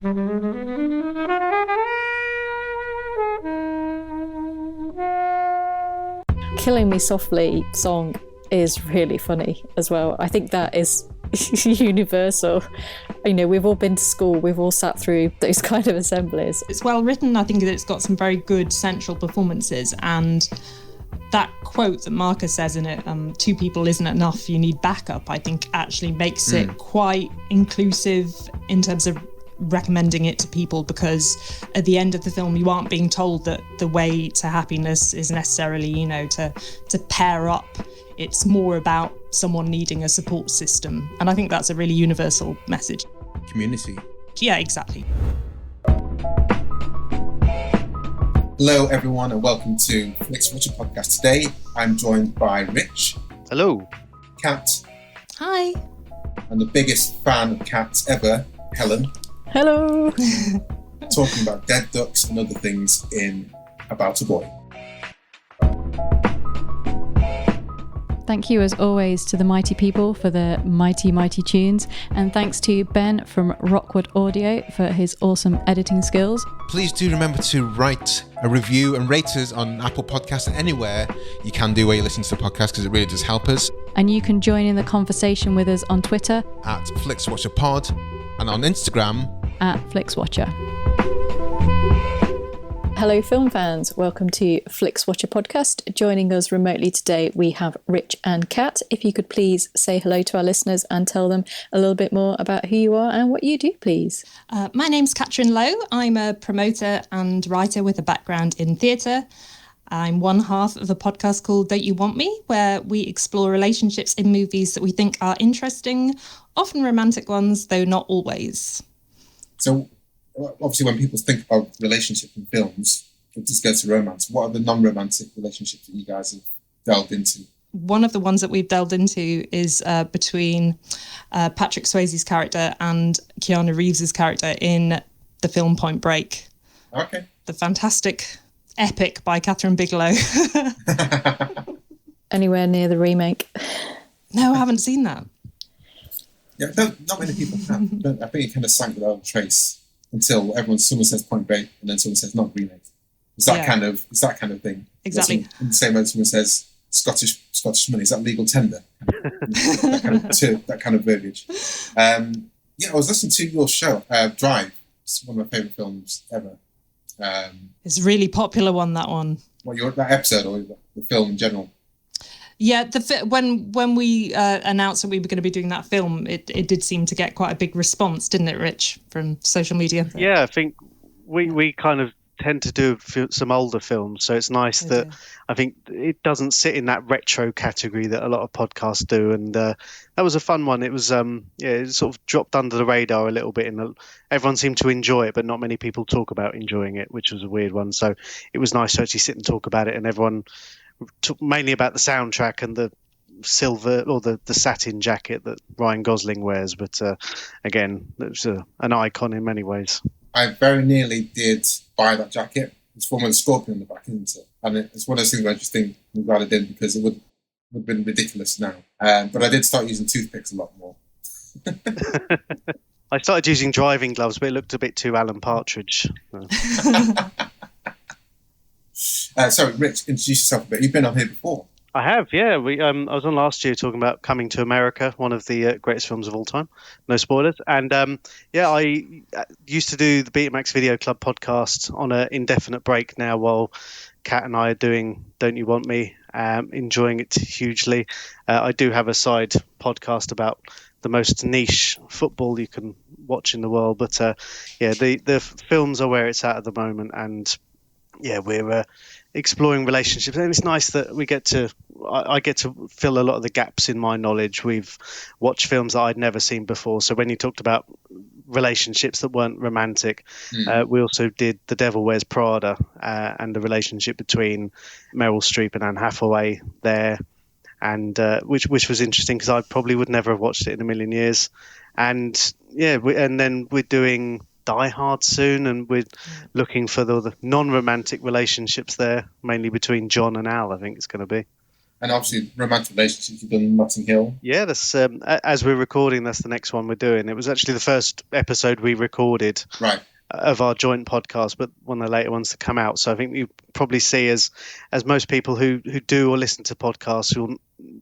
Killing Me Softly song is really funny as well. I think that is universal. You know, we've all been to school, we've all sat through those kind of assemblies. It's well written. I think that it's got some very good central performances, and that quote that Marcus says in it, two people isn't enough, you need backup, I think actually makes it quite inclusive in terms of recommending it to people, because at the end of the film you aren't being told that the way to happiness is necessarily, you know, to pair up. It's more about someone needing a support system, and I think that's a really universal message. Community. Yeah, exactly. Hello everyone and welcome to Flixwatcher podcast. Today I'm joined by Rich. Hello. Kat. Hi. And the biggest fan of cats ever, Helen. Hello. Talking about dead ducks and other things in About a Boy. Thank you as always to the mighty people for the mighty tunes, and thanks to Ben from Rockwood Audio for his awesome editing skills. Please do remember to write a review and rate us on Apple Podcasts and anywhere you can do where you listen to the podcast, because it really does help us. And you can join in the conversation with us on Twitter at FlixWatcherPod and on Instagram at FlixWatcher. Hello film fans, welcome to Flixwatcher podcast. Joining us remotely today we have Rich and Kat. If you could please say hello to our listeners and tell them a little bit more about who you are and what you do, please. My name's Catrin Lowe. I'm a promoter and writer with a background in theatre. I'm one half of a podcast called Don't You Want Me, where we explore relationships in movies that we think are interesting, often romantic ones, though not always. So obviously when people think of relationships in films, it just goes to romance. What are the non-romantic relationships that you guys have delved into? One of the ones that we've delved into is between Patrick Swayze's character and Keanu Reeves's character in the film Point Break. Okay. The fantastic epic by Catherine Bigelow. Anywhere near the remake? No, I haven't seen that. Yeah, not many people have. I think it kind of sank without a trace until someone says Point Break and then someone says not remake. It's that kind of thing. Exactly. In the same way someone says Scottish money, is that legal tender? that kind of verbiage. I was listening to your show, Drive. It's one of my favourite films ever. It's a really popular one, that one. What, that episode or the film in general? Yeah, when we announced that we were going to be doing that film, it did seem to get quite a big response, didn't it, Rich, from social media? Yeah, I think we kind of tend to do some older films, so it's nice that I think it doesn't sit in that retro category that a lot of podcasts do, and that was a fun one. It was it sort of dropped under the radar a little bit, and everyone seemed to enjoy it, but not many people talk about enjoying it, which was a weird one. So it was nice to actually sit and talk about it, and everyone talked mainly about the soundtrack and the silver or the satin jacket that Ryan Gosling wears, but again, it was an icon in many ways. I very nearly did buy that jacket. It's one with a scorpion on the back, isn't it? And it's one of those things where I just think I'm glad I did, because it would have been ridiculous now. But I did start using toothpicks a lot more. I started using driving gloves, but it looked a bit too Alan Partridge. Sorry, Rich, introduce yourself a bit. You've been on here before. I have, yeah. I was on last year talking about Coming to America, one of the greatest films of all time. No spoilers. And I used to do the Betamax Video Club podcast on an indefinite break now, while Kat and I are doing Don't You Want Me, enjoying it hugely. I do have a side podcast about the most niche football you can watch in the world. But the films are where it's at the moment, and we're exploring relationships, and it's nice that I get to fill a lot of the gaps in my knowledge. We've watched films that I'd never seen before, so when you talked about relationships that weren't romantic, we also did The Devil Wears Prada, and the relationship between Meryl Streep and Anne Hathaway there, and which was interesting, because I probably would never have watched it in a million years. And and then we're doing Die Hard soon, and we're looking for the non-romantic relationships there, mainly between John and Al, I think it's going to be. And obviously, romantic relationships, you've done Notting Hill. Yeah, that's as we're recording, that's the next one we're doing. It was actually the first episode we recorded of our joint podcast, but one of the later ones to come out. So I think you probably see, as most people who do or listen to podcasts, you'll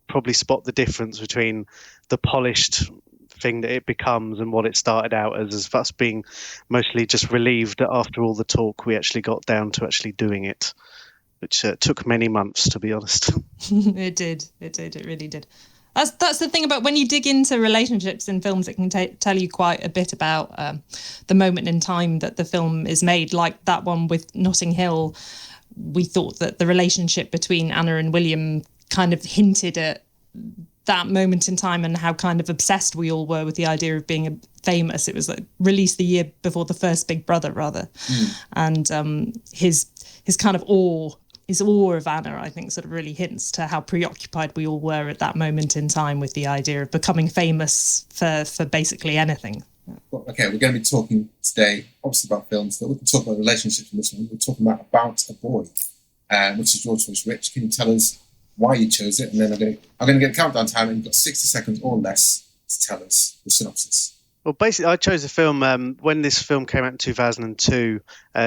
probably spot the difference between the polished thing that it becomes and what it started out as us being mostly just relieved that after all the talk we actually got down to actually doing it, which took many months, to be honest. It did. It really did. That's the thing about when you dig into relationships in films, it can tell you quite a bit about the moment in time that the film is made. Like that one with Notting Hill, we thought that the relationship between Anna and William kind of hinted at that moment in time and how kind of obsessed we all were with the idea of being famous. It was like released the year before the first Big Brother, rather. And his kind of awe of Anna, I think, sort of really hints to how preoccupied we all were at that moment in time with the idea of becoming famous for basically anything. Well, okay, we're going to be talking today, obviously, about films, but we can talk about relationships in this one. We're talking about a boy, which is your choice, Rich. Can you tell us why you chose it? And then I'm going to get a countdown time, and you've got 60 seconds or less to tell us the synopsis. Well, basically, I chose the film when this film came out in 2002.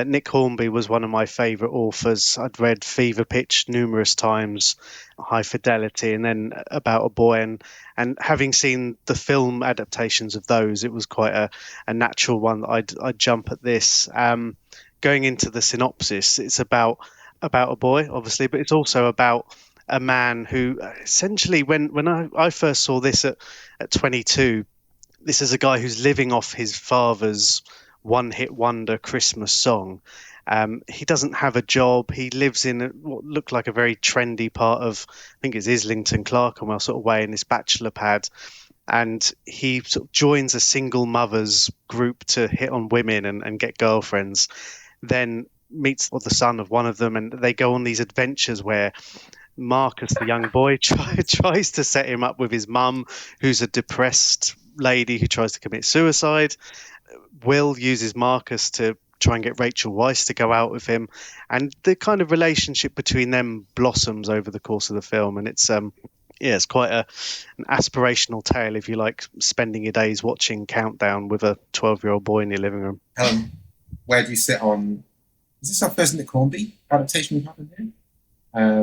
Nick Hornby was one of my favourite authors. I'd read Fever Pitch numerous times, High Fidelity, and then About a Boy. And having seen the film adaptations of those, it was quite a natural one that I'd jump at this. Going into the synopsis, it's about a boy, obviously, but it's also about a man who essentially, when I first saw this at 22, this is a guy who's living off his father's one-hit wonder Christmas song. He doesn't have a job. He lives in what looked like a very trendy part of, I think it's Islington, Clerkenwell sort of way, in this bachelor pad. And he sort of joins a single mother's group to hit on women and get girlfriends. Then meets the son of one of them, and they go on these adventures where Marcus, the young boy, tries to set him up with his mum, who's a depressed lady who tries to commit suicide. Will uses Marcus to try and get Rachel Weisz to go out with him, and the kind of relationship between them blossoms over the course of the film. And it's it's quite an aspirational tale if you like spending your days watching Countdown with a 12-year-old boy in your living room. Helen, where do you sit on? Is this our first Nick Hornby adaptation we've had in here?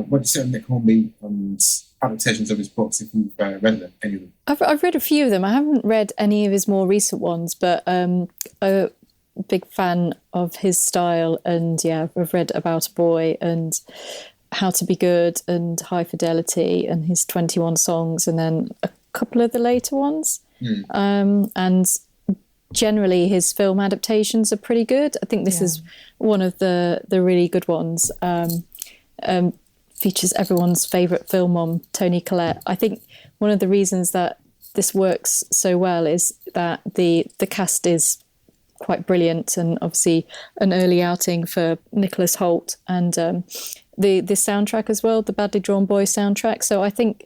Where do you sit on Nick Hornby and adaptations of his books, if you've read them, any of them? I've read a few of them. I haven't read any of his more recent ones, but a big fan of his style. And yeah, I've read About a Boy and How to Be Good and High Fidelity and his 21 songs, and then a couple of the later ones. And generally his film adaptations are pretty good. I think this is one of the really good ones. Features everyone's favourite film mom, Toni Collette. I think one of the reasons that this works so well is that the cast is quite brilliant, and obviously an early outing for Nicholas Hoult, and the soundtrack as well, the Badly Drawn Boy soundtrack. So I think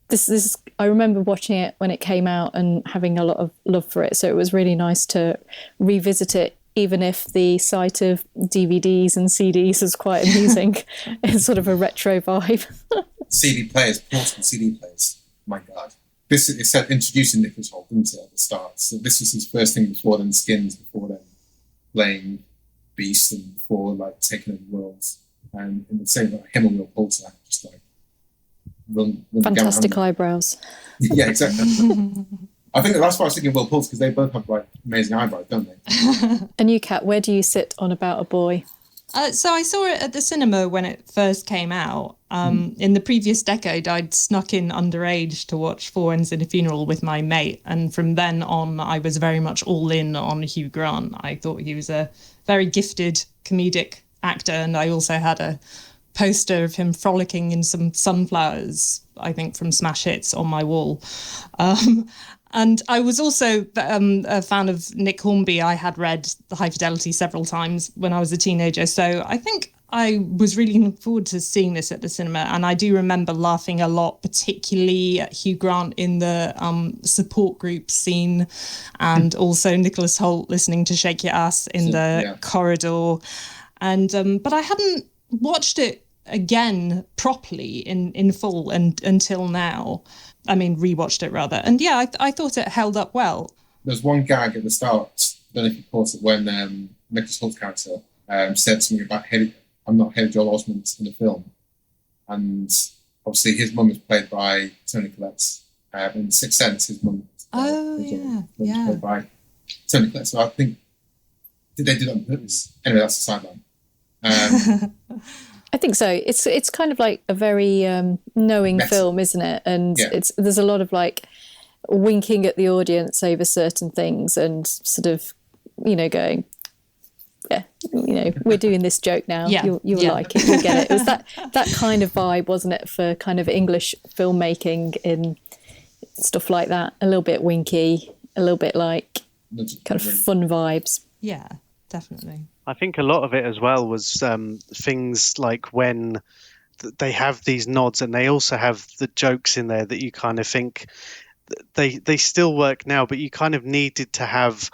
this is, I remember watching it when it came out and having a lot of love for it. So it was really nice to revisit it, even if the sight of DVDs and CDs is quite amusing. It's sort of a retro vibe. CD players, portable CD players. My God. This is introducing Nicholas Hoult, isn't it, at the start? So this was his first thing before then Skins, before then playing Beast, and before like taking over worlds. And in the same like him and Will Poulter, just like run fantastic eyebrows. Yeah, exactly. I think that's why I was thinking Will Poulter, because they both have like amazing eyebrows, don't they? And you, Kat, where do you sit on About a Boy? So I saw it at the cinema when it first came out. In the previous decade, I'd snuck in underage to watch Four Ends in a Funeral with my mate. And from then on, I was very much all in on Hugh Grant. I thought he was a very gifted comedic actor. And I also had a poster of him frolicking in some sunflowers, I think from Smash Hits, on my wall. And I was also a fan of Nick Hornby. I had read The High Fidelity several times when I was a teenager. So I think I was really looking forward to seeing this at the cinema. And I do remember laughing a lot, particularly at Hugh Grant in the support group scene, and also Nicholas Hoult listening to Shake Your Ass in the corridor. And but I hadn't watched it again properly in full and until now. I mean, rewatched it rather. And yeah, I thought it held up well. There's one gag at the start, I don't know if you caught it, when Nicholas Hoult's character said something about I'm not Haley Joel Osment in the film. And obviously his mum is played by Toni Collette. In Sixth Sense, his mum was played by Toni Collette. So I think, did they do that on purpose? Anyway, that's a sideline. I think so. It's kind of like a very knowing film, isn't it? And there's a lot of like winking at the audience over certain things and sort of, going, yeah, we're doing this joke now. You'll like it, you'll get it. It was that kind of vibe, wasn't it, for kind of English filmmaking in stuff like that? A little bit winky, a little bit like kind of fun vibes. Yeah, definitely. I think a lot of it as well was things like when they have these nods and they also have the jokes in there that you kind of think they still work now, but you kind of needed to have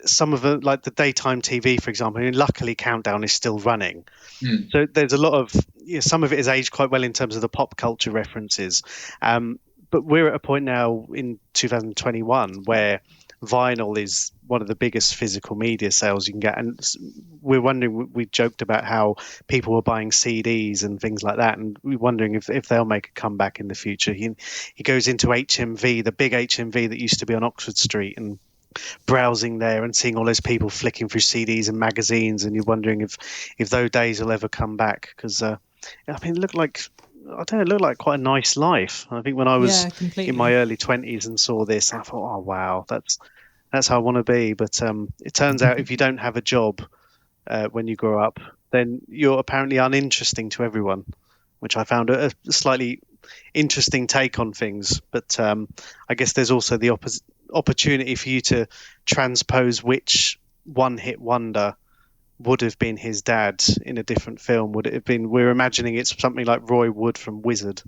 some of it, like the daytime TV, for example. I mean, luckily Countdown is still running. So there's a lot of, some of it is aged quite well in terms of the pop culture references. But we're at a point now in 2021 where vinyl is one of the biggest physical media sales you can get, and we're wondering, we joked about how people were buying CDs and things like that, and we're wondering if they'll make a comeback in the future. He goes into HMV, the big HMV that used to be on Oxford Street, and browsing there and seeing all those people flicking through CDs and magazines, and you're wondering if those days will ever come back, because I mean, it looked like quite a nice life. I think when I was in my early 20s and saw this, I thought, oh wow, that's how I want to be. But it turns out if you don't have a job when you grow up, then you're apparently uninteresting to everyone, which I found a slightly interesting take on things. But I guess there's also the opportunity for you to transpose which one-hit wonder would have been his dad in a different film. Would it have been, we're imagining it's something like Roy Wood from Wizard.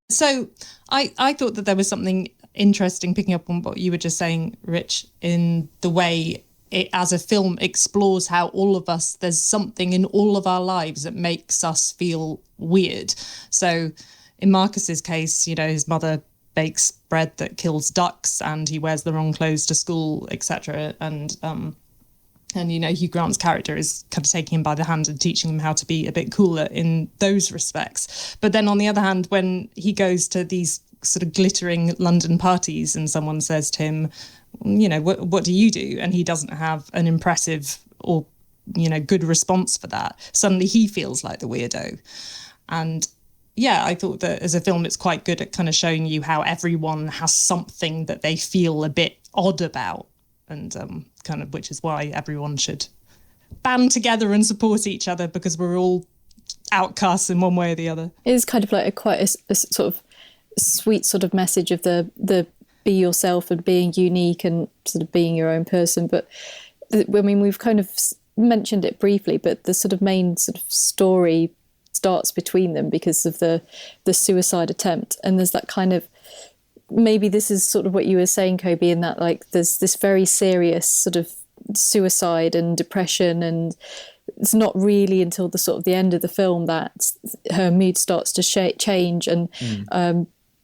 So I thought that there was something interesting, picking up on what you were just saying, Rich, in the way it as a film explores how all of us, there's something in all of our lives that makes us feel weird. So in Marcus's case, his mother bakes bread that kills ducks and he wears the wrong clothes to school, etc. And Hugh Grant's character is kind of taking him by the hand and teaching him how to be a bit cooler in those respects. But then on the other hand, when he goes to these sort of glittering London parties and someone says to him, what do you do? And he doesn't have an impressive or, good response for that. Suddenly he feels like the weirdo. And yeah, I thought that as a film, it's quite good at kind of showing you how everyone has something that they feel a bit odd about. And kind of, which is why everyone should band together and support each other, because we're all outcasts in one way or the other. It is kind of like quite a sort of sweet sort of message of the be yourself and being unique and sort of being your own person. But I mean, we've kind of mentioned it briefly, but the sort of main sort of story starts between them because of the suicide attempt. And there's that kind of, maybe this is sort of what you were saying, Kobe, in that like there's this very serious sort of suicide and depression, and it's not really until the sort of the end of the film that her mood starts to change, and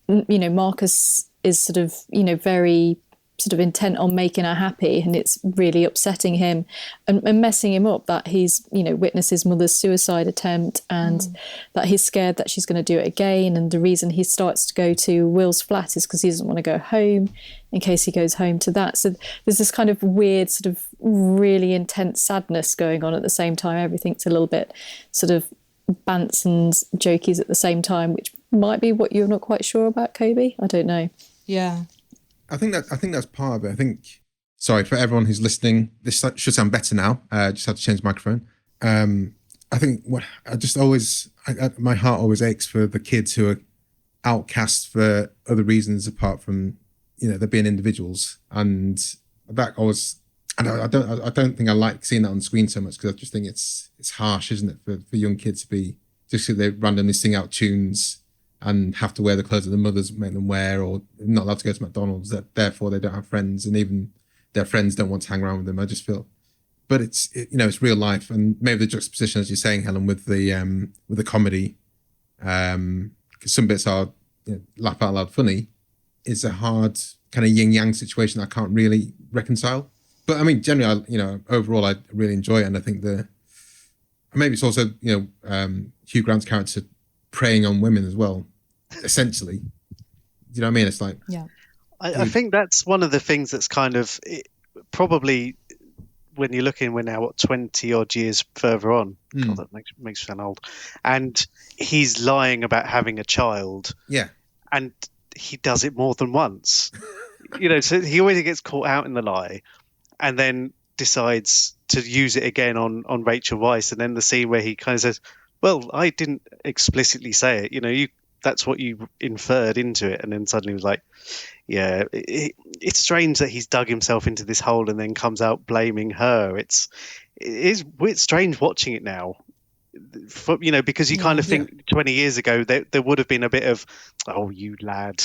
Marcus is sort of very sort of intent on making her happy, and it's really upsetting him and messing him up that he's witnessed his mother's suicide attempt, and that he's scared that she's going to do it again. And the reason he starts to go to Will's flat is because he doesn't want to go home in case he goes home to that. So there's this kind of weird sort of really intense sadness going on at the same time. Everything's a little bit sort of bants and jokies at the same time, which might be what you're not quite sure about, Kobe. I don't know. Yeah. I think that's part of it. I think, sorry for everyone who's listening, this should sound better now. Just had to change the microphone. I think my heart always aches for the kids who are outcast for other reasons apart from they're being individuals, and that always. I don't think I like seeing that on screen so much, because I just think it's harsh, isn't it, for young kids to be just so they randomly sing out tunes and have to wear the clothes that their mothers make them wear, or not allowed to go to McDonald's, that therefore they don't have friends, and even their friends don't want to hang around with them. I just feel but it's it's real life, and maybe the juxtaposition, as you're saying, Helen, with the comedy, because some bits are laugh out loud funny, is a hard kind of yin yang situation I can't really reconcile. But I mean, generally, overall, I really enjoy it, and I think maybe it's also Hugh Grant's character preying on women as well, essentially. You know what I mean? It's like, yeah. I think that's one of the things that's kind of probably, when you're looking, we're now 20 odd years further on. God, that makes me sound old. And he's lying about having a child. Yeah. And he does it more than once. So he always gets caught out in the lie, and then decides to use it again on Rachel Weisz. And then the scene where he kind of says, "Well, I didn't explicitly say it. That's what you inferred into it." And then suddenly was like, yeah, it's strange that he's dug himself into this hole and then comes out blaming her. It's strange watching it now, because you kind of think 20 years ago there would have been a bit of, "Oh, you lad."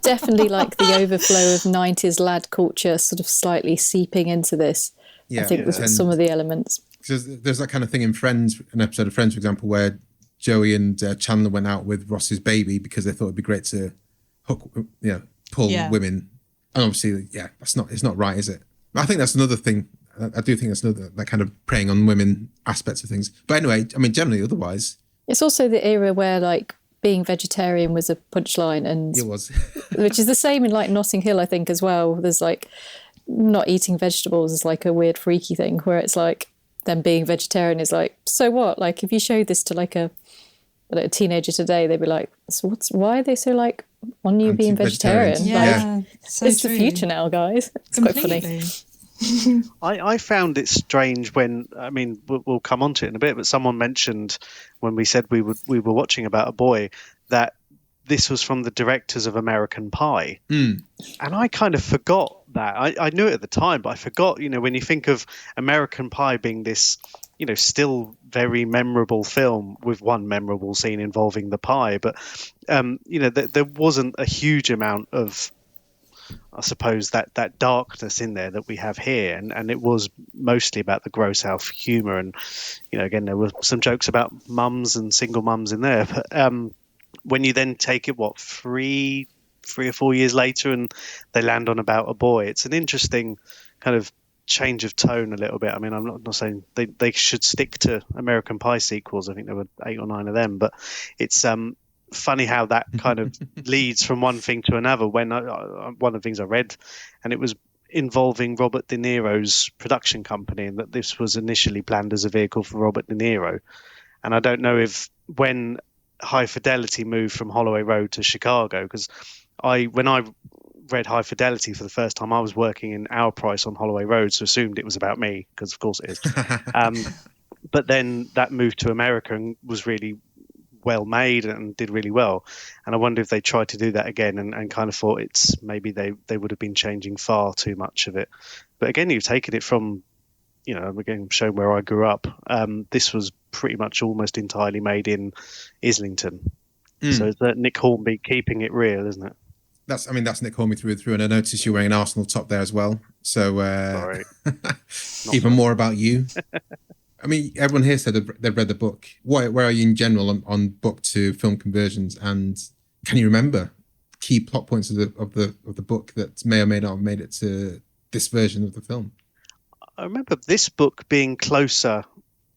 Definitely like the overflow of 90s lad culture sort of slightly seeping into this. I think was some of the elements. There's that kind of thing in Friends, an episode of Friends, for example, where Joey and Chandler went out with Ross's baby because they thought it'd be great to pull women. And obviously, it's not right, is it? I think that's another thing. I do think that's another, that kind of preying on women aspects of things. But anyway, I mean, generally otherwise. It's also the era where like being vegetarian was a punchline, and it was, which is the same in like Notting Hill, I think, as well. There's like not eating vegetables is like a weird freaky thing, where it's like them being vegetarian is like, so what? Like if you showed this to like a teenager today, they'd be like, so why are they so like on you being vegetarian? Yeah, like, so it's true. the future now, guys. It's Completely. quite funny. I found it strange when, I mean, we'll come on to it in a bit, but someone mentioned when we said we were watching About a Boy that this was from the directors of American Pie. And I kind of forgot that. I knew it at the time, but I forgot, when you think of American Pie being this, still very memorable film with one memorable scene involving the pie. But, there wasn't a huge amount of, I suppose, that darkness in there that we have here, and it was mostly about the gross out humour, and again there were some jokes about mums and single mums in there, but when you then take it 3 or 4 years later and they land on About a Boy, it's an interesting kind of change of tone a little bit. I mean, I'm not saying they should stick to American Pie sequels. I think there were 8 or 9 of them, but it's funny how that kind of leads from one thing to another. When one of the things I read, and it was involving Robert De Niro's production company, and that this was initially planned as a vehicle for Robert De Niro. And I don't know if when High Fidelity moved from Holloway Road to Chicago, because when I read High Fidelity for the first time, I was working in Our Price on Holloway Road, so assumed it was about me, because of course it is. But then that moved to America and was really well made and did really well, and I wonder if they tried to do that again and kind of thought it's maybe they would have been changing far too much of it. But again, you've taken it from, again, showing where I grew up, this was pretty much almost entirely made in Islington. So it's Nick Hornby keeping it real, isn't it? That's Nick Hornby through and through, and I noticed you're wearing an Arsenal top there as well, so Sorry. even more about you. I mean, everyone here said they've read the book. Where are you in general on book to film conversions? And can you remember key plot points of the book that may or may not have made it to this version of the film? I remember this book being closer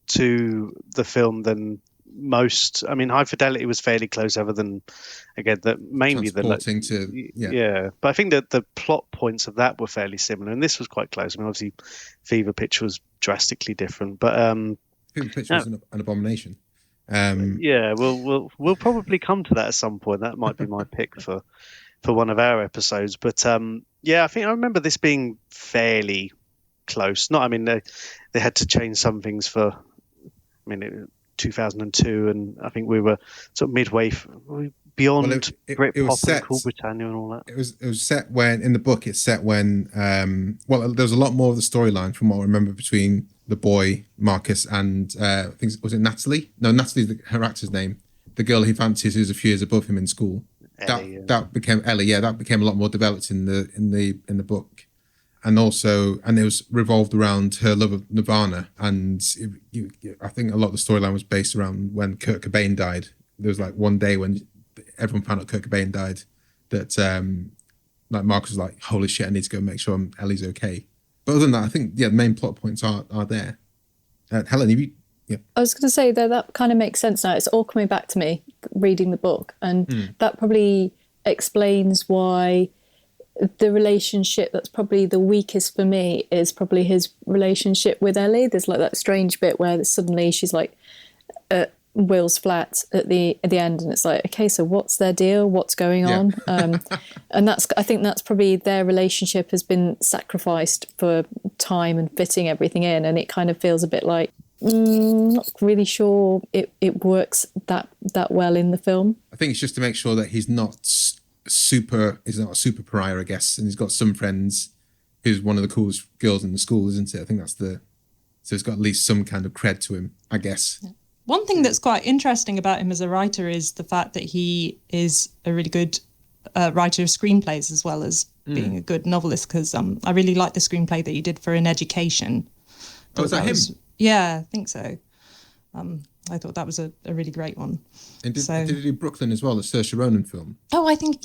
to the film than most. I mean, High Fidelity was fairly close, other than, again, that mainly transporting to yeah. But I think that the plot points of that were fairly similar, and this was quite close. I mean, obviously, Fever Pitch was drastically different, but Fever Pitch was an abomination. Yeah, we'll probably come to that at some point. That might be my pick for one of our episodes. But yeah, I think I remember this being fairly close. Not, I mean, they had to change some things for, I mean, 2002, and I think we were sort of midway beyond Britpop and Cool Britannia and all that. It was set when, in the book, it's set when, well, there was a lot more of the storyline from what I remember between the boy, Marcus, and I think, was it Natalie? No, Natalie's her actor's name. The girl he fancies who's a few years above him in school. Ellie, that became Ellie. Yeah, that became a lot more developed in the book. and it was revolved around her love of Nirvana. And I think a lot of the storyline was based around when Kurt Cobain died. There was like one day when everyone found out Kurt Cobain died that like Marcus was like, holy shit, I need to go make sure Ellie's okay. But other than that, I think the main plot points are there. Helen, I was going to say that kind of makes sense now. It's all coming back to me reading the book, and that probably explains why the relationship that's probably the weakest for me is probably his relationship with Ellie. There's like that strange bit where suddenly she's like at Will's flat at the end, and it's like, okay, so what's their deal? What's going on? And I think that's probably their relationship has been sacrificed for time and fitting everything in, and it kind of feels a bit like not really sure it works that well in the film. I think it's just to make sure that he's not a super pariah, I guess, and he's got some friends who's one of the coolest girls in the school, isn't it? I think so he's got at least some kind of cred to him, I guess. Yeah. One thing that's quite interesting about him as a writer is the fact that he is a really good writer of screenplays as well as being a good novelist, because I really like the screenplay that he did for An Education. Oh, is that him? Yeah, I think so. I thought that was a really great one. And did he do Brooklyn as well, the Saoirse Ronan film? Oh, I think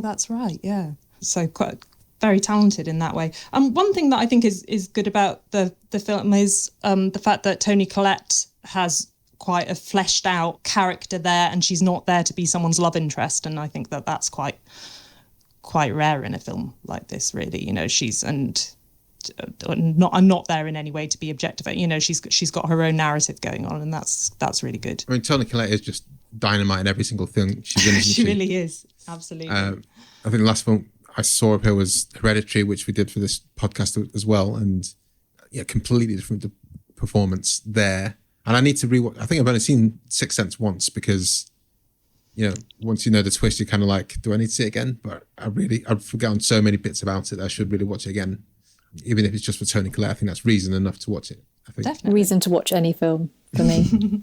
that's right, yeah. So quite very talented in that way. One thing that I think is good about the film is the fact that Toni Collette has quite a fleshed out character there, and she's not there to be someone's love interest, and I think that's quite rare in a film like this, really. She's not there in any way to be objectified. She's got her own narrative going on, and that's really good. I mean, Toni Collette is just dynamite in every single thing she's in. She really is, absolutely. I think the last film I saw of her was Hereditary, which we did for this podcast as well, and completely different performance there. And I need to rewatch. I think I've only seen Sixth Sense once because, once you know the twist, you're kind of like, do I need to see it again? But I've forgotten so many bits about it that I should really watch it again. Even if it's just for Toni Collette, I think that's reason enough to watch it. I think. Definitely. Reason to watch any film for me.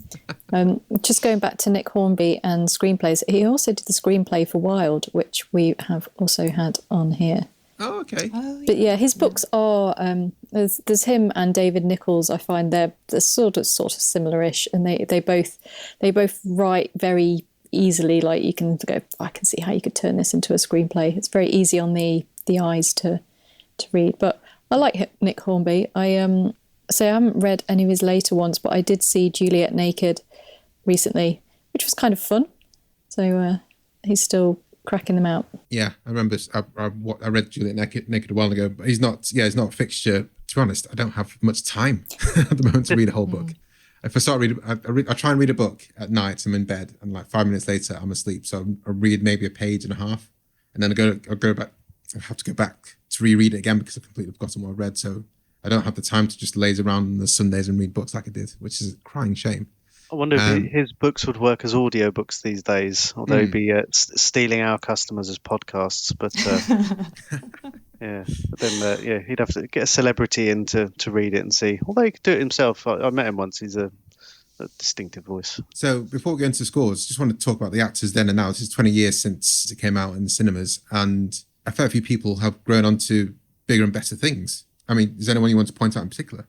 Just going back to Nick Hornby and screenplays, he also did the screenplay for Wild, which we have also had on here. Oh, okay. But yeah, his books are there's him and David Nichols. I find they're sort of similar-ish, and they both write very easily. Like you can go, I can see how you could turn this into a screenplay. It's very easy on the eyes to read. But I like Nick Hornby. I haven't read any of his later ones, but I did see Juliet Naked recently, which was kind of fun. So he's still cracking them out. Yeah, I remember. I read Juliet Naked a while ago, but he's not a fixture. To be honest, I don't have much time at the moment to read a whole book. If I start reading, I try and read a book at night. I'm in bed, and like 5 minutes later, I'm asleep. So I read maybe a page and a half, and then I go back. I have to go back to reread it again because I've completely forgotten what I read. So I don't have the time to just laze around on the Sundays and read books like I did, which is a crying shame. I wonder if his books would work as audiobooks these days, although he'd be stealing our customers as podcasts. But but then he'd have to get a celebrity in to read it and see. Although he could do it himself. I met him once. He's a distinctive voice. So before we go into scores, just want to talk about the actors then and now. This is 20 years since it came out in the cinemas, and a fair few people have grown on to bigger and better things. I mean, is there anyone you want to point out in particular?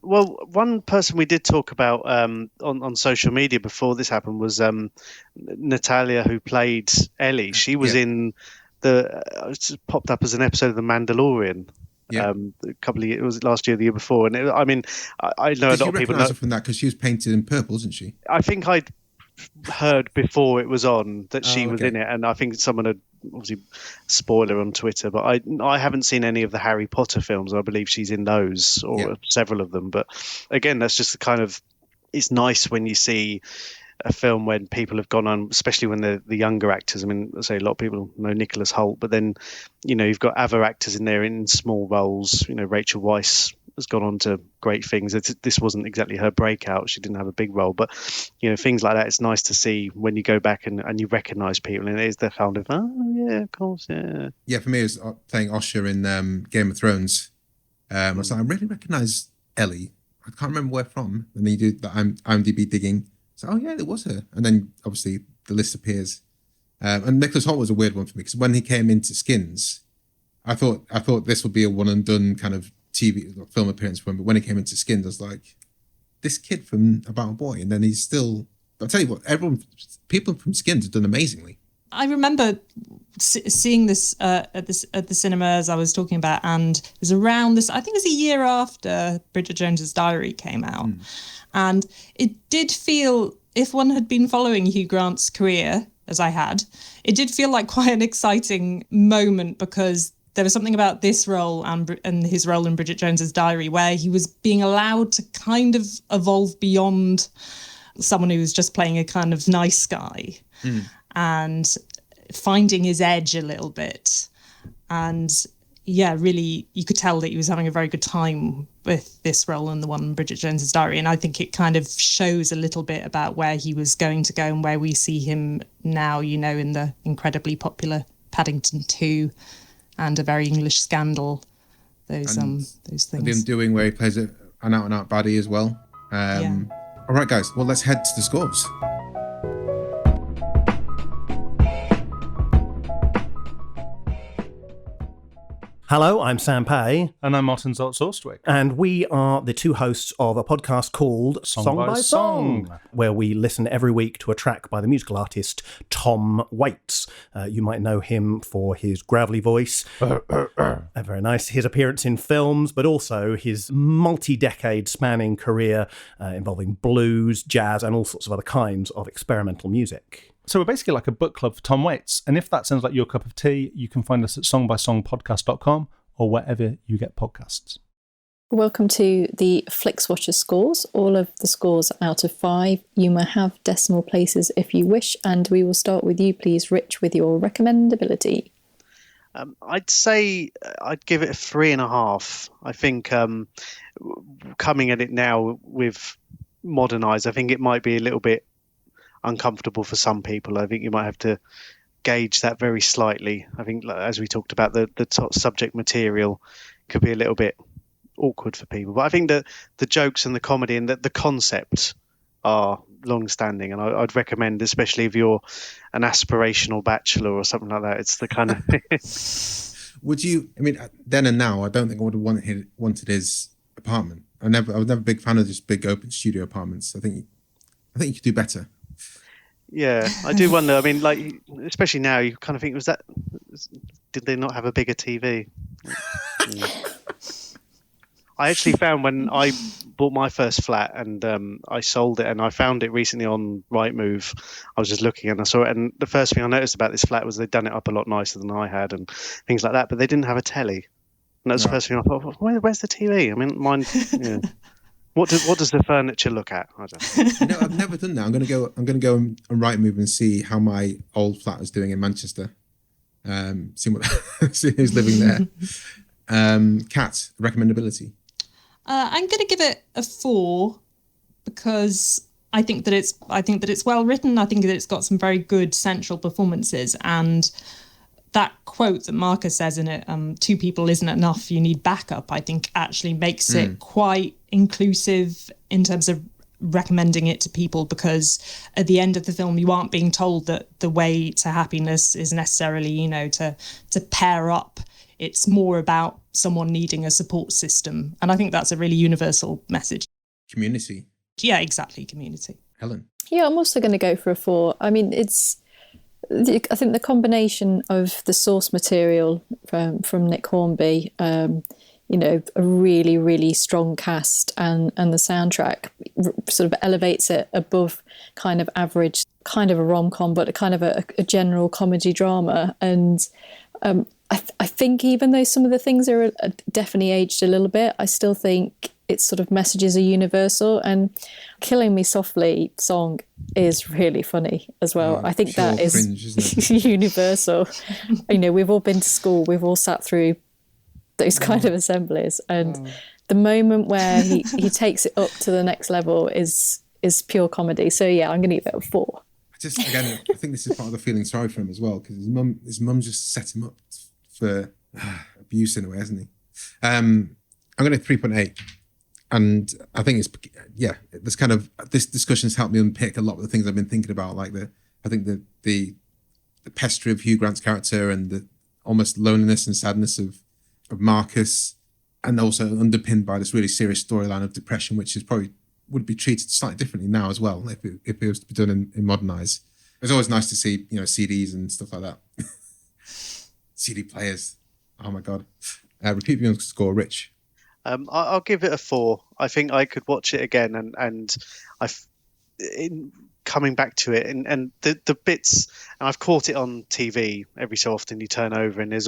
Well, one person we did talk about on social media before this happened was Natalia, who played Ellie. She was in it popped up as an episode of The Mandalorian. A couple of years, it was last year, the year before, and I know a lot of people know her from that because she was painted in purple, isn't she? I think I'd heard before it was on that she was in it, and I think someone had obviously spoiler on Twitter, but I haven't seen any of the Harry Potter films. I believe she's in those or several of them, but again, that's just the kind of, it's nice when you see a film when people have gone on, especially when they're the younger actors. I mean, I say a lot of people know Nicholas Hoult, but then you've got other actors in there in small roles. Rachel Weisz has gone on to great things. This wasn't exactly her breakout. She didn't have a big role, but things like that. It's nice to see when you go back and you recognise people, and it is the kind of of course, yeah. For me, it was playing Osha in Game of Thrones. I was like, I really recognise Ellie. I can't remember where from. And then you do the IMDb digging. So it was her. And then obviously the list appears. And Nicholas Hoult was a weird one for me because when he came into Skins, I thought this would be a one and done kind of TV film appearance for him, but when he came into Skins, I was like, this kid from About a Boy, and then he's still. I'll tell you what, people from Skins have done amazingly. I remember seeing this at the cinema, as I was talking about, and it was around this. I think it was a year after Bridget Jones's Diary came out, and it did feel, if one had been following Hugh Grant's career as I had, it did feel like quite an exciting moment, because there was something about this role and his role in Bridget Jones's Diary where he was being allowed to kind of evolve beyond someone who was just playing a kind of nice guy and finding his edge a little bit. And yeah, really, you could tell that he was having a very good time with this role and the one in Bridget Jones's Diary. And I think it kind of shows a little bit about where he was going to go and where we see him now, you know, in the incredibly popular Paddington 2 and A Very English Scandal. Those things. The Undoing, where he plays an out-and-out baddie as well. All right, guys. Well, let's head to the scores. Hello, I'm Sam Pay. And I'm Martin Zoltz-Orstwick. And we are the two hosts of a podcast called Song by Song, where we listen every week to a track by the musical artist Tom Weitz. You might know him for his gravelly voice. Very nice. His appearance in films, but also his multi-decade spanning career involving blues, jazz, and all sorts of other kinds of experimental music. So we're basically like a book club for Tom Weitz. And if that sounds like your cup of tea, you can find us at songbysongpodcast.com or wherever you get podcasts. Welcome to the Flixwatcher scores. All of the scores out of 5. You may have decimal places if you wish. And we will start with you, please, Rich, with your recommendability. I'd say I'd give it a 3.5. I think coming at it now with modernised, I think it might be a little bit uncomfortable for some people. I think you might have to gauge that very slightly. I think, as we talked about, the top subject material could be a little bit awkward for people. But I think that the jokes and the comedy and the concept are long-standing, and I'd recommend, especially if you're an aspirational bachelor or something like that. It's the kind of. Would you? I mean, then and now, I don't think I would have wanted his apartment. I was never a big fan of just big open studio apartments. I think you could do better. Yeah, I do wonder. I mean, like, especially now, you kind of think, did they not have a bigger TV? I actually found when I bought my first flat and I sold it, and I found it recently on Rightmove. I was just looking and I saw it, and the first thing I noticed about this flat was they'd done it up a lot nicer than I had and things like that, but they didn't have a telly. And that was the first thing I thought, where's the TV? I mean, mine. Yeah. What does the furniture look at? I don't know. I've never done that. I'm going to go on Rightmove and see how my old flat is doing in Manchester. See who's living there. Kat, recommendability. I'm going to give it a 4 because I think that it's well written. I think that it's got some very good central performances, and that quote that Marcus says in it, 2 people isn't enough, you need backup, I think actually makes it quite inclusive in terms of recommending it to people, because at the end of the film you aren't being told that the way to happiness is necessarily, you know, to pair up. It's more about someone needing a support system, and I think that's a really universal message. Community. Yeah, exactly, community. Helen. Yeah, I'm also going to go for a 4. I mean, I think the combination of the source material from Nick Hornby, you know, a really, really strong cast, and the soundtrack sort of elevates it above kind of average, kind of a rom-com, but a kind of a general comedy drama. And I think even though some of the things are definitely aged a little bit, I still think its sort of messages are universal. And Killing Me Softly song is really funny as well. I think that is cringe, universal. You know, we've all been to school, we've all sat through those kind of assemblies, and the moment where he takes it up to the next level is pure comedy. So yeah, I'm going to give it a 4. I think this is part of the feeling sorry for him as well, because his mum just set him up for abuse in a way, hasn't he? I'm going to 3.8. And I think this kind of, this discussion has helped me unpick a lot of the things I've been thinking about, like the pestry of Hugh Grant's character and the almost loneliness and sadness of Marcus, and also underpinned by this really serious storyline of depression, which is probably would be treated slightly differently now as well if it was to be done in modern eyes. It's always nice to see, CDs and stuff like that. CD players. Oh my God. Repeat viewing score, Rich. I'll give it a 4. I think I could watch it again, and in coming back to it, and the bits, and I've caught it on TV every so often. You turn over, and it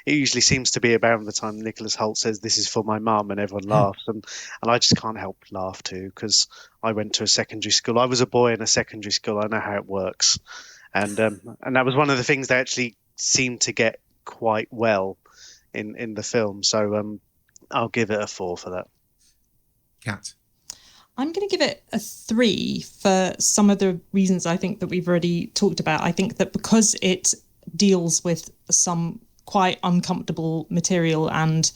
usually seems to be around the time Nicholas Hoult says, "This is for my mum," and everyone laughs, and I just can't help laugh too, because I went to a secondary school. I was a boy in a secondary school. I know how it works, and that was one of the things they actually seemed to get quite well in the film. So I'll give it a 4 for that. Kat. I'm going to give it a 3 for some of the reasons I think that we've already talked about. I think that because it deals with some quite uncomfortable material, and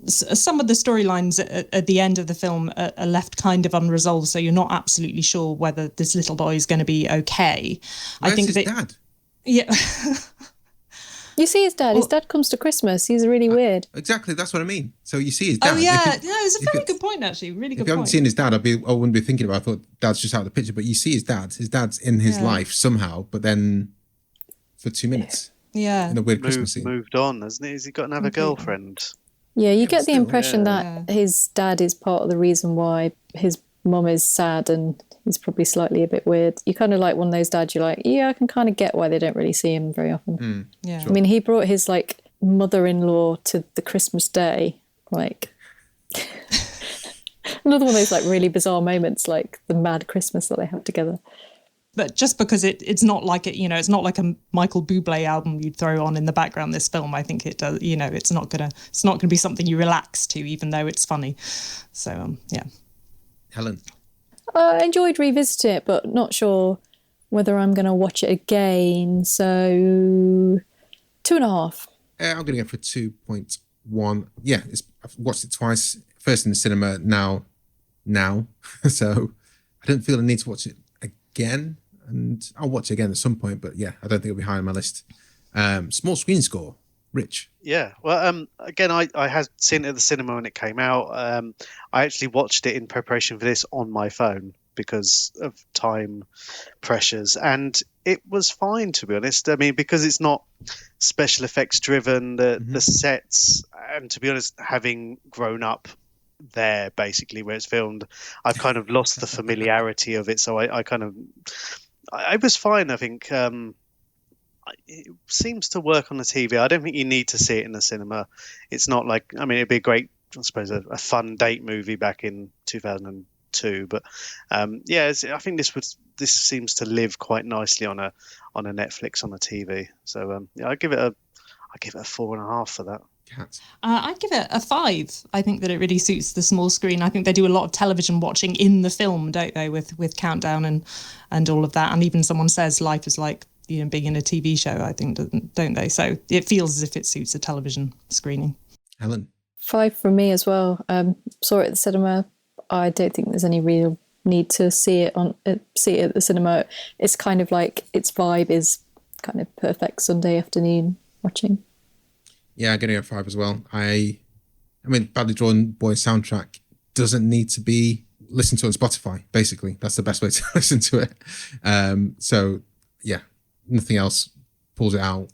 some of the storylines at the end of the film are left kind of unresolved, so you're not absolutely sure whether this little boy is going to be okay. Where's I think his dad? Yeah. You see his dad. His dad comes to Christmas. He's really weird. Exactly, that's what I mean. So you see his dad. Oh yeah, it's a very good point actually. Really good If you haven't point. seen his dad, I wouldn't be thinking about it. I thought dad's just out of the picture, but you see his dad. His dad's in his life somehow, but then for 2 minutes. Yeah. In a weird Christmas scene. Moved on, hasn't he? Has he got another girlfriend? Yeah, you get the still, impression that his dad is part of the reason why his mum is sad, and he's probably slightly a bit weird. You're kind of like one of those dads, you're like, yeah, I can kind of get why they don't really see him very often. Yeah. Sure. I mean, he brought his mother-in-law to the Christmas day, another one of those really bizarre moments, like the mad Christmas that they have together. But just because it's not like it's not like a Michael Bublé album you'd throw on in the background. This film, I think it does. It's not gonna be something you relax to, even though it's funny. So yeah. Helen. I enjoyed revisiting it, but not sure whether I'm going to watch it again. So 2.5. I'm going to go for 2.1. Yeah, I've watched it twice. First in the cinema, now. So I don't feel the need to watch it again. And I'll watch it again at some point. But yeah, I don't think it'll be high on my list. Small screen score. Rich. Yeah, well, again, I had seen it at the cinema when it came out. I actually watched it in preparation for this on my phone because of time pressures, and it was fine, to be honest. I mean, because it's not special effects driven, the sets, and to be honest, having grown up there basically where it's filmed, I've kind of lost the familiarity of it. So I was fine, I think. It seems to work on the TV. I don't think you need to see it in the cinema. It's not like, I mean, it'd be a great, I suppose, a fun date movie back in 2002. But I think this seems to live quite nicely on a Netflix on a TV. So I give it a 4.5 for that. I'd give it a 5. I think that it really suits the small screen. I think they do a lot of television watching in the film, don't they, with Countdown and all of that. And even someone says life is like being in a TV show, I think, don't they? So it feels as if it suits a television screening. Helen. 5 from me as well. Saw it at the cinema. I don't think there's any real need to see it at the cinema. It's kind of like its vibe is kind of perfect Sunday afternoon watching. Yeah, I'm going to go 5 as well. I mean, Badly Drawn Boy soundtrack doesn't need to be listened to on Spotify, basically. That's the best way to listen to it. So, yeah, nothing else pulls it out,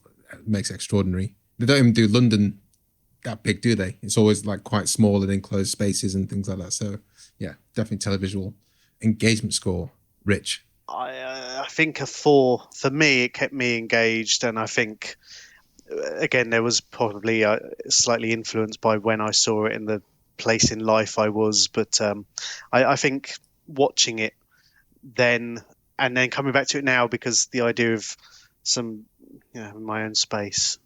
makes it extraordinary. They don't even do London that big, do they? It's always quite small and enclosed spaces and things like that. So, yeah, definitely televisual. Engagement score, Rich. I think a 4. For me, it kept me engaged, and I think... Again, there was probably slightly influenced by when I saw it in the place in life I was, but I think watching it then and then coming back to it now, because the idea of some, my own space,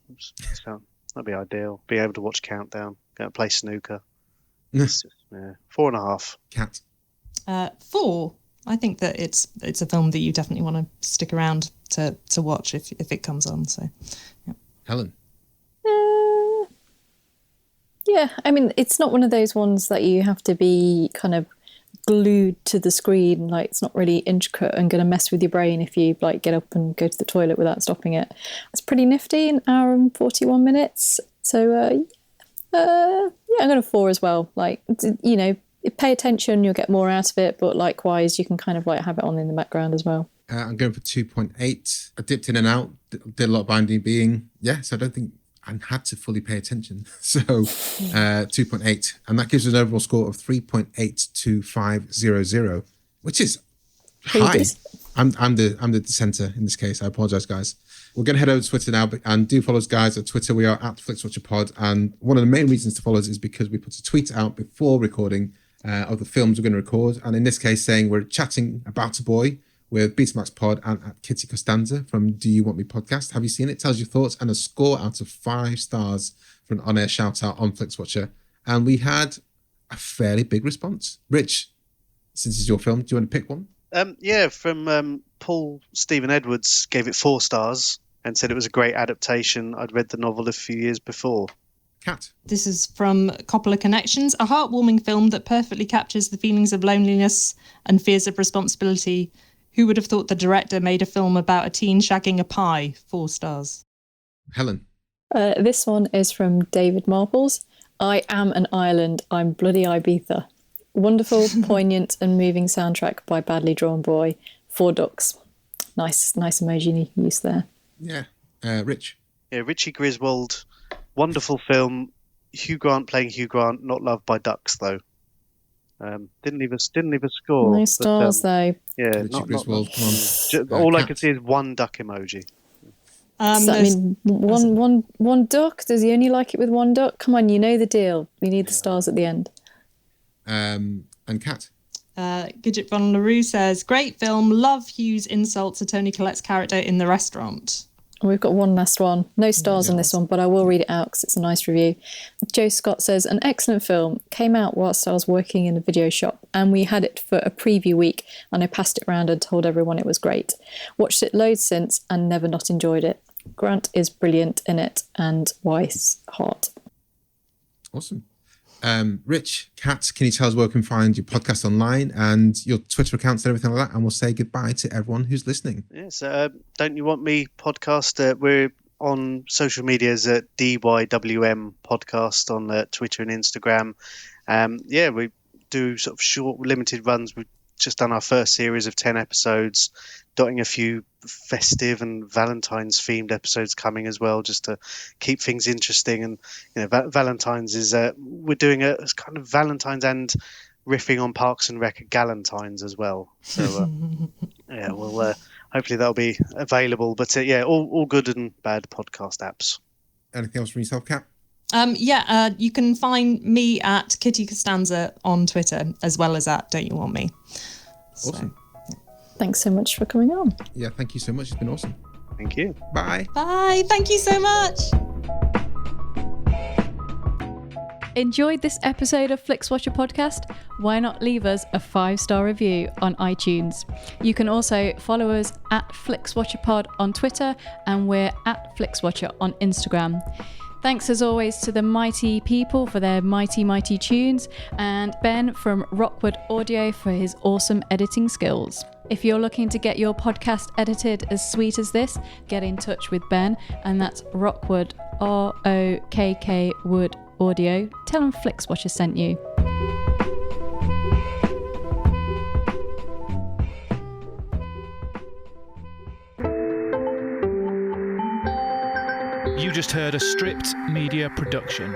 so that'd be ideal. Be able to watch Countdown, go and play snooker. 4.5. Kat. 4. I think that it's a film that you definitely want to stick around to watch if it comes on. So, yeah. Helen. Yeah, I mean, it's not one of those ones that you have to be kind of glued to the screen. Like, it's not really intricate and going to mess with your brain if you like get up and go to the toilet without stopping it. It's pretty nifty, an hour and 41 minutes. So yeah, I'm going to 4 as well. Like, you know, pay attention, you'll get more out of it, but likewise, you can kind of like have it on in the background as well. I'm going for 2.8. I dipped in and out, did a lot of IMDb. Yeah, so I don't think I had to fully pay attention. So 2.8. And that gives us an overall score of 3.82500, which is high. I'm the dissenter in this case. I apologize, guys. We're going to head over to Twitter now, and do follow us, guys, at Twitter. We are at FlixWatcherPod. And one of the main reasons to follow us is because we put a tweet out before recording of the films we're going to record. And in this case, saying we're chatting about a boy with Betamax Pod and at Kitty Costanza from Do You Want Me podcast. Have you seen it? Tells your thoughts and a score out of 5 stars for an on-air shout-out on Flixwatcher. And we had a fairly big response. Rich, since it's your film, do you want to pick one? Yeah, from Paul Stephen Edwards, gave it 4 stars and said it was a great adaptation. I'd read the novel a few years before. Kat. This is from Coppola Connections, a heartwarming film that perfectly captures the feelings of loneliness and fears of responsibility. Who would have thought the director made a film about a teen shagging a pie? 4 stars. Helen. This one is from David Marples. I am an island. I'm bloody Ibiza. Wonderful, poignant and moving soundtrack by Badly Drawn Boy. 4 ducks. Nice emoji use there. Yeah. Rich. Yeah, Richie Griswold. Wonderful film. Hugh Grant playing Hugh Grant. Not loved by ducks though. Didn't leave a score. No stars though. Yeah, Richie Griswold. all I Kat. could see is 1 duck emoji. Does that mean one duck? Does he only like it with 1 duck? Come on, you know the deal. We need the stars at the end. And Kat. Gidget von LaRue says, great film, love Hugh's insult to Toni Collette's character in the restaurant. We've got one last one. No stars on this one, but I will read it out because it's a nice review. Joe Scott says, an excellent film. Came out whilst I was working in a video shop and we had it for a preview week and I passed it around and told everyone it was great. Watched it loads since and never not enjoyed it. Grant is brilliant in it and Weitz hot. Awesome. Rich, Kat, can you tell us where we can find your podcast online and your Twitter accounts and everything like that? And we'll say goodbye to everyone who's listening. Yes, Don't You Want Me podcast. We're on social medias at DYWM podcast on Twitter and Instagram. Yeah, we do sort of short, limited runs. We've just done our first series of 10 episodes, dotting a few festive and Valentine's themed episodes coming as well, just to keep things interesting. And you know, Valentine's is we're doing a kind of Valentine's and riffing on Parks and Rec Galentine's as well. So yeah, well, hopefully that'll be available. But yeah, all good and bad podcast apps. Anything else from yourself, Kat? You can find me at Kitty Costanza on Twitter as well as at Don't You Want Me. Awesome. Thanks so much for coming on. Yeah, thank you so much. It's been awesome. Thank you. Bye. Bye. Thank you so much. Enjoyed this episode of Flixwatcher podcast? Why not leave us a 5-star review on iTunes? You can also follow us at FlixWatcherPod on Twitter and we're at FlixWatcher on Instagram. Thanks as always to the mighty people for their mighty tunes and Ben from Rockwood Audio for his awesome editing skills. If you're looking to get your podcast edited as sweet as this, get in touch with Ben, and that's Rockwood, ROKK Wood Audio. Tell him Flixwatcher sent you. You just heard a Stripped Media production.